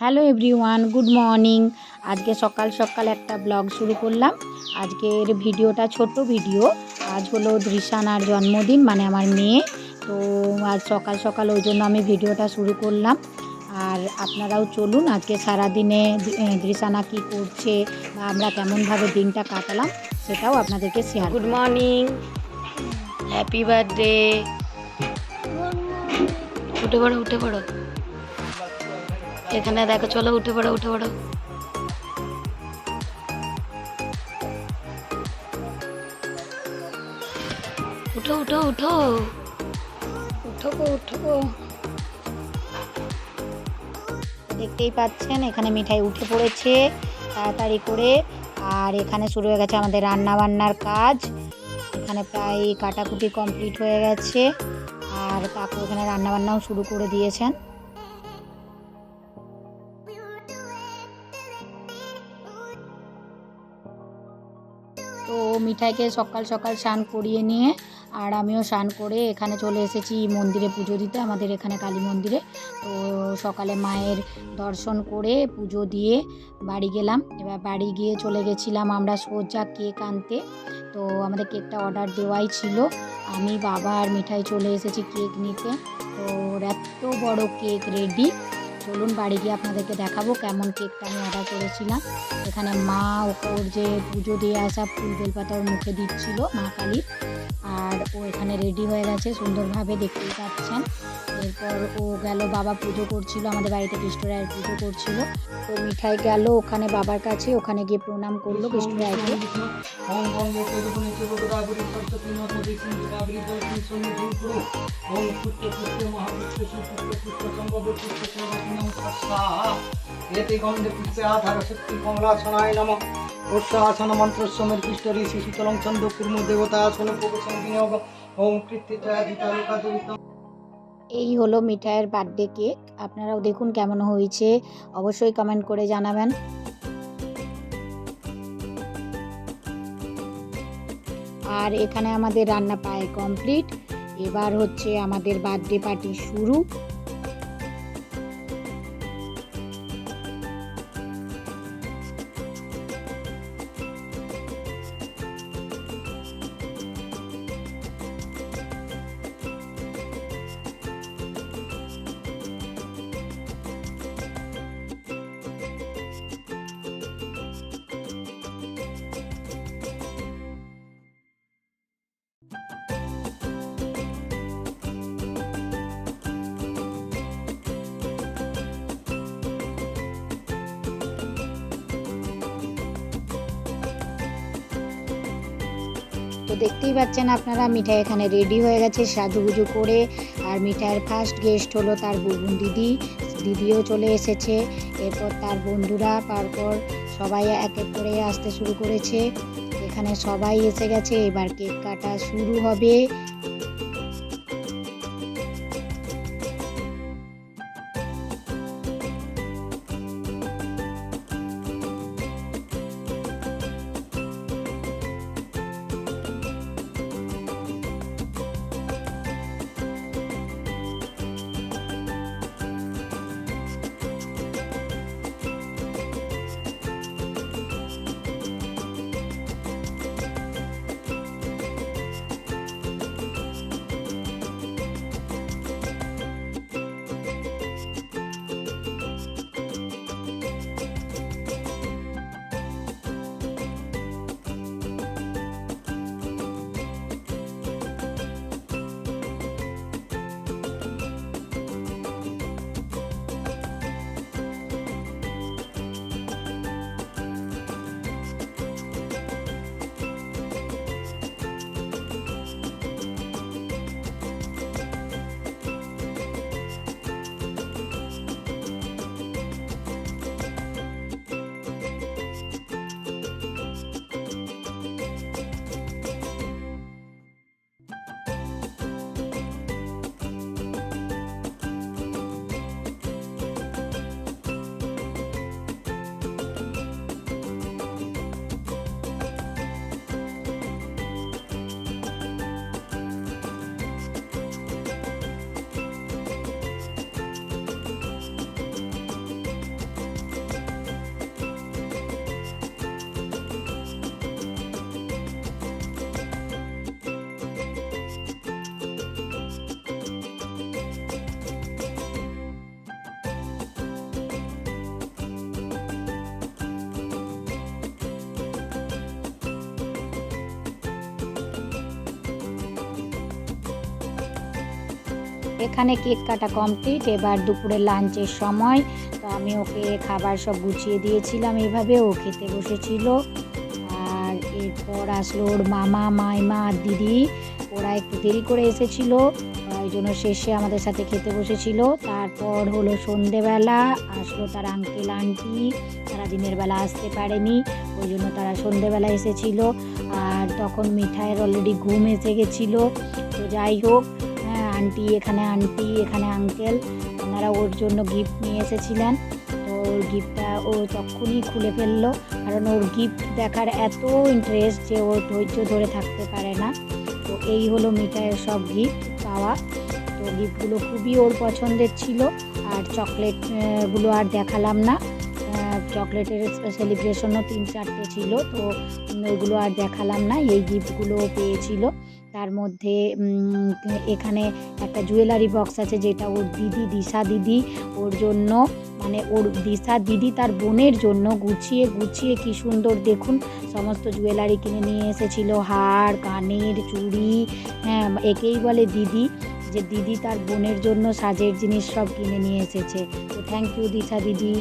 Hello everyone, good morning. আজকে সকাল সকাল একটা ব্লগ শুরু করলাম। আজকের ভিডিওটা ছোট্ট ভিডিও। আজ হলো দৃশানার জন্মদিন, মানে আমার মেয়ে। তো আজ সকাল সকাল ওই জন্য আমি ভিডিওটা শুরু করলাম। আর আপনারাও চলুন, আজকে সারাদিনে দৃশানা কী করছে বা আমরা কেমনভাবে দিনটা কাটালাম সেটাও আপনাদেরকে share. Good morning, happy birthday. উঠে পড়ো, উঠে পড়ো। এখানে দেখো, চলো উঠে পড়ো, উঠে পড়ো। উঠো উঠো উঠো উঠো গো, উঠো গো। দেখতেই পাচ্ছেন এখানে মিঠাই উঠে পড়েছে তাড়াতাড়ি করে। আর এখানে শুরু হয়ে গেছে আমাদের রান্না বান্নার কাজ। এখানে প্রায় কাটাকুটি কমপ্লিট হয়ে গেছে। আর কাকু এখানে রান্না বান্নাও শুরু করে দিয়েছেন। তো মিঠাইকে সকাল সকাল স্নান করিয়ে নিয়ে আর আমিও স্নান করে এখানে চলে এসেছি মন্দিরে পুজো দিতে, আমাদের এখানে কালী মন্দিরে। তো সকালে মায়ের দর্শন করে পুজো দিয়ে বাড়ি গেলাম। এবার বাড়ি গিয়ে চলে গেছিলাম আমরা সোজা কেক আনতে। তো আমাদের কেকটা অর্ডার দেওয়াই ছিল। আমি, বাবা আর মিঠাই চলে এসেছি কেক নিতে। তো এত বড় কেক রেডি। চলুন বাড়ি গিয়ে আপনাদেরকে দেখাবো কেমন কেকটা আমি অর্ডার করেছিলাম। এখানে মা ওর যে পুজো দিয়ে আসা ফুল বেলপাতা ওর মুখে দিচ্ছিল মা কালীর। আর ও এখানে রেডি হয়ে গেছে সুন্দরভাবে, দেখতেই পাচ্ছেন। এরপর ও গেল, বাবা পুজো করছিল আমাদের বাড়িতে, কৃষ্ণরায়ের পুজো করছিল। তো মিঠাই গেল ওখানে বাবার কাছে, ওখানে গিয়ে প্রণাম করলো কৃষ্ণরায়কে। एते गन्धे पुष्पे आधार शक्ति कमलासनाय नमः ओषासन मन्त्रस्वमेर कृष्ण ऋषि शीतलं छन्दो कुर्म देवता आसन प्रवेशं विनियोग ओम कृत्यचादितालुकादुरितं। এই হলো মিঠাইয়ের বার্থডে কেক। আপনারাও দেখুন কেমন হয়েছে, অবশ্যই কমেন্ট করে জানাবেন। আর এখানে আমাদের রান্না প্রায় কমপ্লিট। এবার হচ্ছে আমাদের বার্থডে পার্টি শুরু। তো দেখতেই পাচ্ছেন আপনারা, মিঠাই এখানে রেডি হয়ে গেছে সাজুগুজু করে। আর মিঠাইয়ের ফার্স্ট গেস্ট হলো তার দিদিও চলে এসেছে। এরপর তার বন্ধুরা, তারপর সবাই এক এক করে আসতে শুরু করেছে। এখানে সবাই এসে গেছে, এবার কেক কাটা শুরু হবে। এখানে কেক কাটা কমপ্লিট, এবার দুপুরে লাঞ্চের সময়। তো আমি ওকে খাবার সব গুছিয়ে দিয়েছিলাম, এইভাবে ও খেতে বসেছিল। আর এরপর আসলো ওর মামা, মাইমা আর দিদি, ওরা একটু দেরি করে এসেছিলো, ওই জন্য শেষে আমাদের সাথে খেতে বসেছিল। তারপর হলো সন্ধেবেলা, আসলো তার আঙ্কেল আন্টি, তারা দিনের বেলা আসতে পারেনি, ওই জন্য তারা সন্ধেবেলা এসেছিল। আর তখন মিঠাইয়ের অলরেডি ঘুম এসে গেছিলো। তো যাই হোক, হ্যাঁ, এখানে আঙ্কেল, ওনারা ওর জন্য গিফট নিয়ে এসেছিলেন। তো ওর গিফটটা ও তখনই খুলে ফেললো, কারণ ওর গিফট দেখার এত ইন্টারেস্ট যে ও ধৈর্য ধরে থাকতে পারে না। তো এই হলো মিঠাইয়ের সব গিফট পাওয়া। তো গিফটগুলো খুবই ওর পছন্দের ছিল। আর চকলেটগুলো আর দেখালাম না, চকলেটের সেলিব্রেশনও 3-4টে ছিল, তো ওইগুলো আর দেখালাম না। এই গিফটগুলো পেয়েছিল। তার মধ্যে এখানে একটা জুয়েলারি বক্স আছে, যেটা ওর দিদি, দিশা দিদি, ওর জন্য, মানে ওর দিশা দিদি তার বোনের জন্য গুছিয়ে গুছিয়ে কি সুন্দর দেখুন সমস্ত জুয়েলারি কিনে নিয়ে এসেছিল, হার, কানের, চুড়ি। হ্যাঁ, একেই বলে দিদি, যে দিদি তার বোনের জন্য সাজের জিনিস সব কিনে নিয়ে এসেছে। তো থ্যাংক ইউ দিশা দিদি।